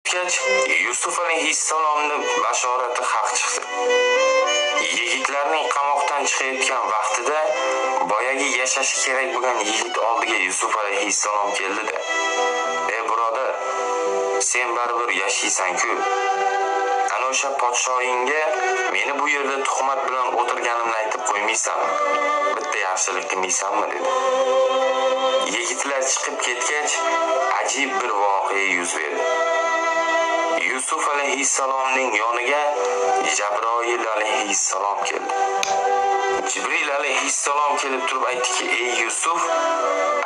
Yusuf alayhissalomning bashorati haq chiqdi. Yigitlarning qamoqdan chiqayotgan vaqtida boyagi yashashi kerak bo'lgan yigit oldiga Yusuf alayhissalom keldi-da: "Ey birodar, sen baribir yashaysan-ku. Ana o'sha podshoyingga meni bu yerda tuhmat bilan o'tirganimni aytib qo'ymaysanmi? Bitta yaxshilik qilmaysanmi?" dedi. Yigitlar chiqib ketgach, ajib bir voqea yuz berdi. Yusuf alayhissalomning yoniga Jabroil alayhissalom keldi. Jibril alayhissalom kelib turib aytdiki: "Ey Yusuf,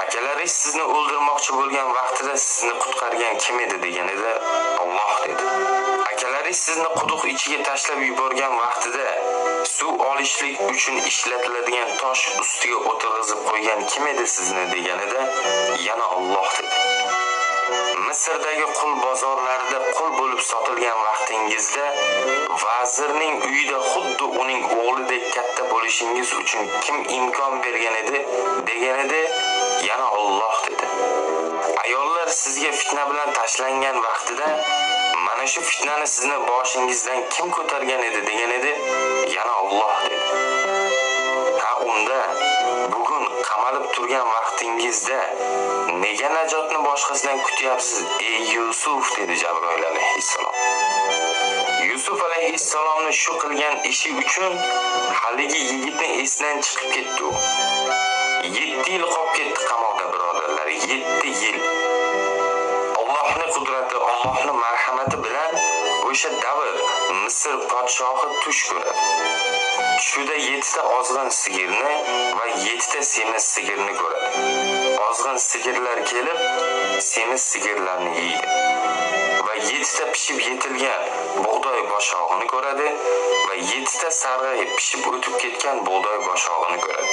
akalaringiz sizni o'ldirmoqchi bo'lgan vaqtida sizni qutqargan kim edi?" deganida Alloh dedi. "Akalaringiz sizni quduq ichiga tashlab yuborgan vaqtida suv olishlik uchun ishlatiladigan tosh ustiga o'tirg'izib qo'ygan kim edi sizni?" deganida yana Alloh dedi. Misrdagi qul bozorlarida qul bo'lib sotilgan vaqtingizda vazirning uyida xuddi uning o'g'lidek katta bo'lishingiz uchun kim imkon bergan edi deganida yana Alloh dedi. Ayollar sizga fitna bilan tashlangan vaqtida mana shu fitnani sizni boshingizdan kim ko'targan edi deganida yana Alloh dedi. Unda bugun qamalib turgan vaqtingizda nega najotni boshqasidan kutyapsiz ey Yusuf, dedi Jabroil alayhissalom. Yusuf alayhissalomni shu qilgan ishi uchun haligi yigitni esidan chiqib ketdi. 7 yil qolib ketdi qamoqda, birodarlar, 7 yil. Allohning qudrati, Allohning marhamati bilan o'sha davr Misr podshohi tush ko'radi. Tushida 7 ta ozg'in sigirni va 7 ta semiz sigirni ko'radi. Ozg'in sigirlar kelib, semiz sigirlarni yeydi. Va 7 ta pishib yetilgan bug'doy boshog'ini ko'radi va 7 ta sarg'ayib pishib o'tib ketgan bug'doy boshog'ini ko'radi.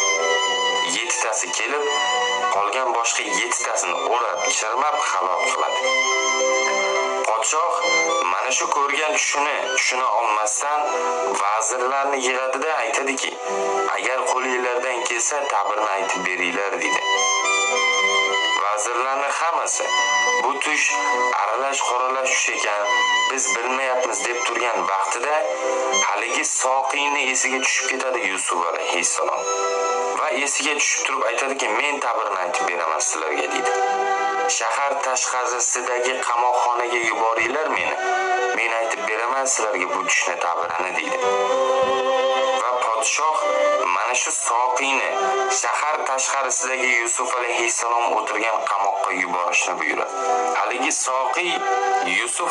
7 tasi kelib, qolgan boshqa 7 tasini o'rab, chirmab halok qiladi. Podshoh mana shu ko'rgan tushuna olmasdan vazirlarni yig'adida aytadiki: "Agar qo'lingizdan kelsa, ta'birni aytib beringlar", dedi. Vazirlarning hammasi bu tush aralash qoralash tush ekan, biz bilmayapmiz deb turgan vaqtida haligi soqiyni esiga tushib ketadi Yusuf alayhissalom. Va esiga tushib turib aytadiki: "Men ta'birni aytib beraman sizlarga", dedi. "Shahar tashqarisidagi qamoqxonaga yuboringlar meni. Men aytib beraman sizlarga bu tushni ta'birini", dedi. Va podshoh mana shu soqiyni shahar tashqarisidagi Yusuf alayhissalom o'tirgan qamoqqa yuborishni buyuradi. Haligi soqiy Yusuf